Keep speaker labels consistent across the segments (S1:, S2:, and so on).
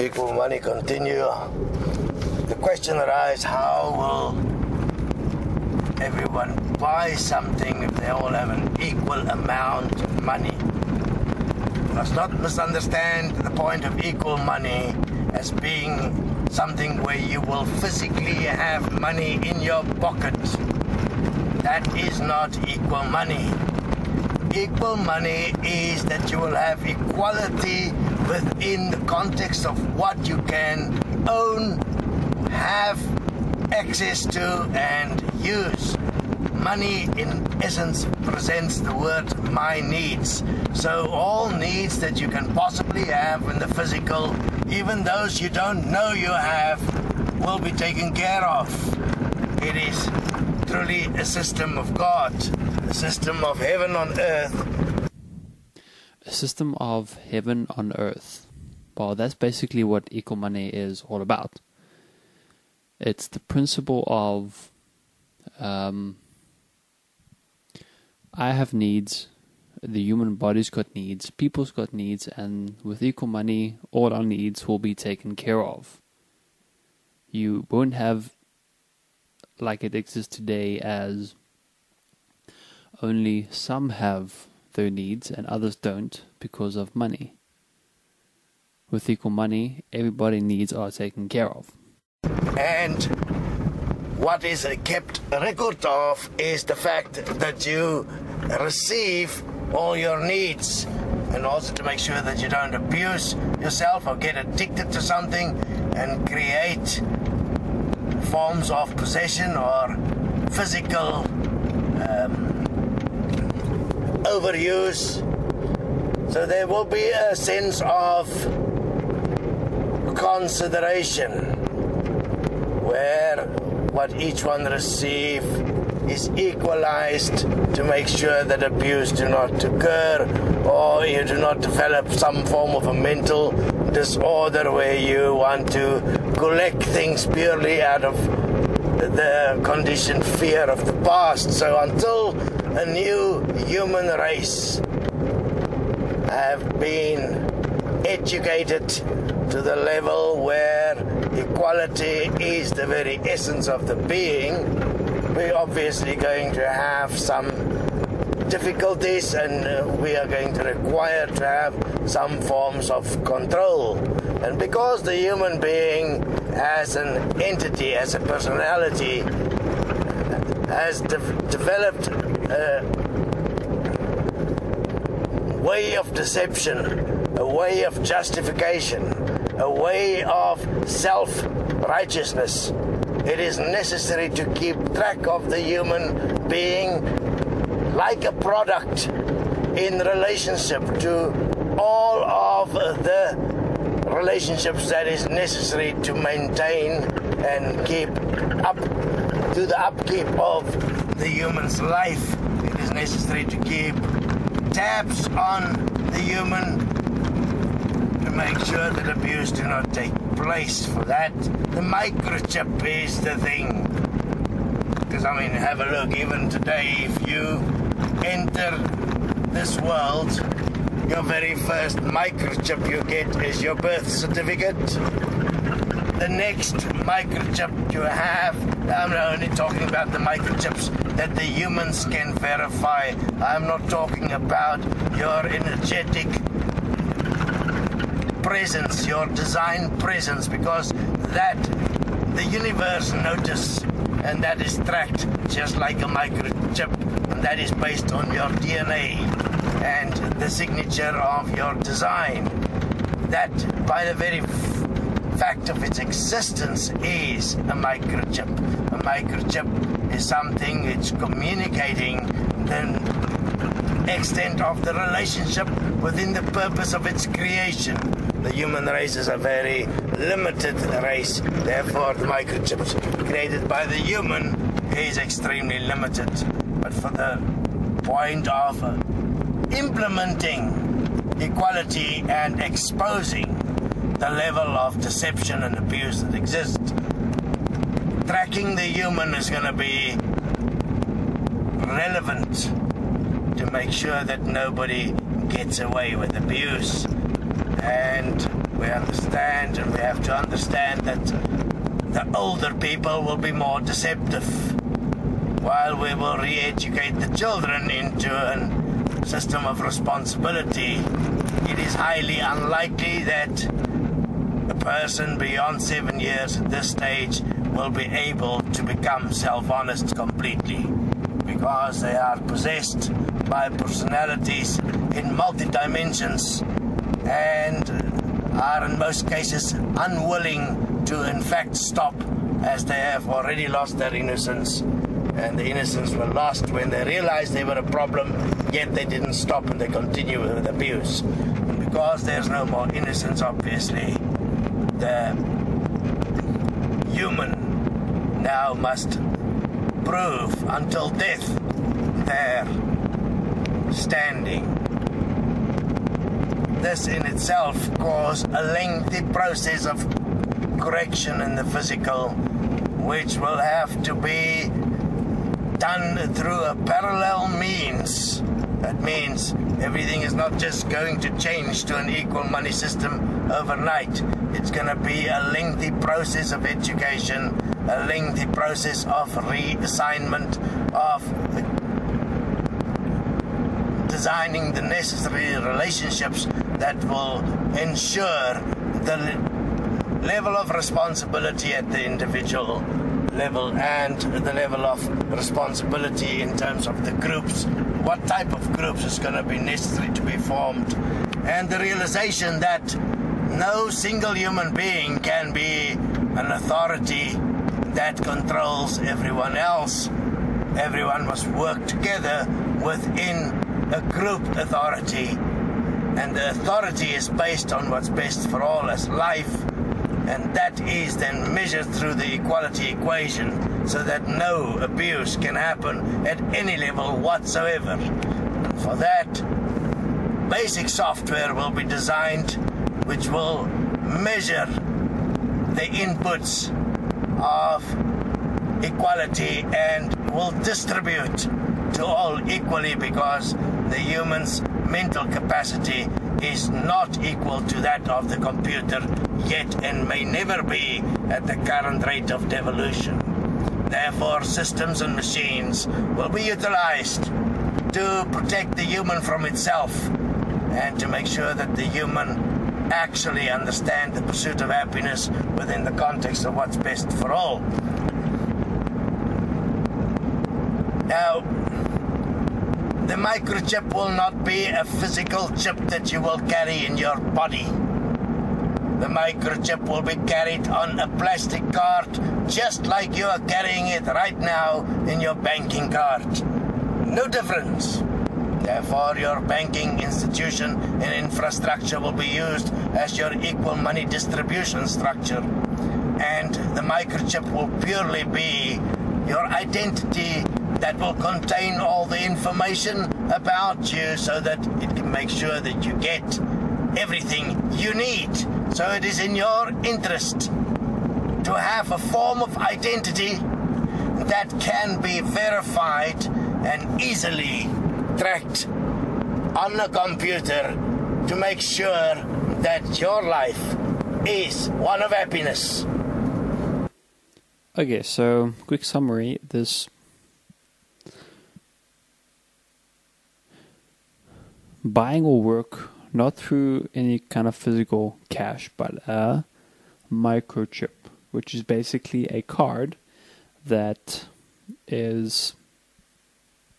S1: Equal money continue. The question arises, how will everyone buy something if they all have an equal amount of money? Let's not misunderstand the point of equal money as being something where you will physically have money in your pocket. That is not equal money. Equal money is that you will have equality within the context of what you can own, have access to, and use. Money, in essence, presents the word my needs. So all needs that you can possibly have in the physical, even those you don't know you have, will be taken care of. It is truly a system of God, a system of heaven on earth.
S2: A system of heaven on earth. Well, that's basically what equal money is all about. It's the principle of I have needs, the human body's got needs, people's got needs, and with equal money, all our needs will be taken care of. You won't have, like it exists today, as only some have their needs and others don't because of money. With equal money, everybody's needs are taken care of.
S1: And what is kept record of is the fact that you receive all your needs, and also to make sure that you don't abuse yourself or get addicted to something and create forms of possession or physical overuse. So there will be a sense of consideration where what each one receive is equalized to make sure that abuse do not occur, or you do not develop some form of a mental disorder where you want to collect things purely out of the conditioned fear of the past. So until a new human race have been educated to the level where equality is the very essence of the being, we're obviously going to have some difficulties, and we are going to require to have some forms of control. And because the human being as an entity, as a personality, has developed a way of deception, a way of justification, a way of self-righteousness, it is necessary to keep track of the human being like a product in relationship to all of the relationships that is necessary to maintain and keep up to the upkeep of the human's life. It is necessary to keep tabs on the human to make sure that abuse do not take place. For that, the microchip is the thing. Because, I mean, have a look, even today, if you enter this world, your very first microchip you get is your birth certificate. The next microchip you have, I'm only talking about the microchips that the humans can verify. I'm not talking about your energetic presence, your design presence, because that the universe notices, and that is tracked just like a microchip, and that is based on your DNA and the signature of your design. That, by the very fact of its existence, is a microchip. A microchip is something it's communicating the extent of the relationship within the purpose of its creation. The human race is a very limited race, therefore the microchips created by the human is extremely limited. But for the point of implementing equality and exposing the level of deception and abuse that exists, tracking the human is going to be relevant to make sure that nobody gets away with abuse. And we understand, and we have to understand that the older people will be more deceptive, while we will re-educate the children into a system of responsibility. It is highly unlikely that a person beyond 7 years at this stage will be able to become self-honest completely, because they are possessed by personalities in multi-dimensions and are in most cases unwilling to in fact stop, as they have already lost their innocence, and the innocence were lost when they realized they were a problem, yet they didn't stop and they continue with abuse. And because there's no more innocence, obviously, the human now must prove until death their standing. This in itself caused a lengthy process of correction in the physical, which will have to be done through a parallel means. That means everything is not just going to change to an equal money system overnight. It's going to be a lengthy process of education, a lengthy process of reassignment, of designing the necessary relationships that will ensure the level of responsibility at the individual level and the level of responsibility in terms of the groups, what type of groups is going to be necessary to be formed, and the realization that no single human being can be an authority that controls everyone else. Everyone must work together within a group authority, and the authority is based on what's best for all as life, and that is then measured through the equality equation so that no abuse can happen at any level whatsoever. And for that, basic software will be designed which will measure the inputs of equality and will distribute to all equally, because the human's mental capacity is not equal to that of the computer yet, and may never be at the current rate of devolution. Therefore, systems and machines will be utilized to protect the human from itself and to make sure that the human actually understand the pursuit of happiness within the context of what's best for all. Now, the microchip will not be a physical chip that you will carry in your body. The microchip will be carried on a plastic card, just like you are carrying it right now in your banking card. No difference. Therefore, your banking institution and infrastructure will be used as your equal money distribution structure. And the microchip will purely be your identity that will contain all the information about you so that it can make sure that you get everything you need. So it is in your interest to have a form of identity that can be verified and easily tracked on a computer to make sure that your life is one of happiness.
S2: Okay, so quick summary. This buying will work not through any kind of physical cash, but a microchip, which is basically a card that is,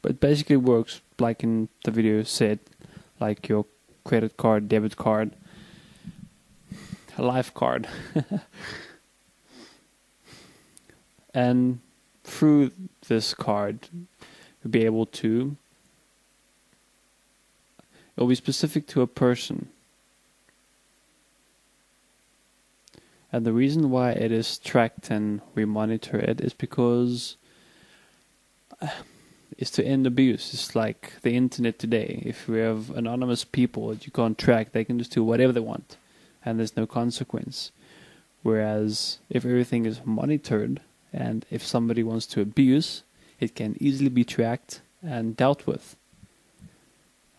S2: but basically works like in the video said, like your credit card, debit card, a life card. And through this card, you'll be able to, it'll be specific to a person. And the reason why it is tracked and we monitor it is because it's to end abuse. It's like the internet today. If we have anonymous people that you can't track, they can just do whatever they want and there's no consequence. Whereas if everything is monitored, and if somebody wants to abuse, it can easily be tracked and dealt with,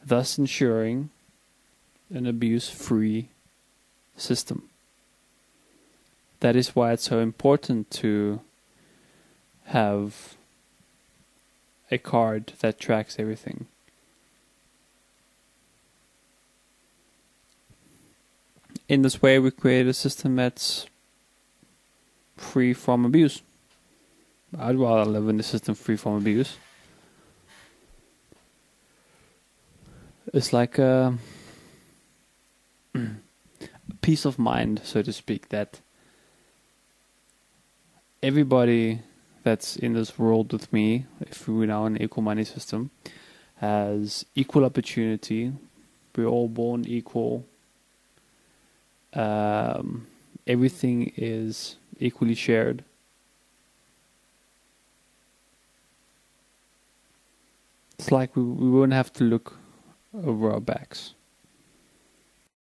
S2: thus ensuring an abuse-free system. That is why it's so important to have a card that tracks everything. In this way, we create a system that's free from abuse. I'd rather live in a system free from abuse. It's like a peace of mind, so to speak, that everybody that's in this world with me, if we're now in an equal money system, has equal opportunity. We're all born equal. Everything is equally shared. It's like we wouldn't have to look over our backs.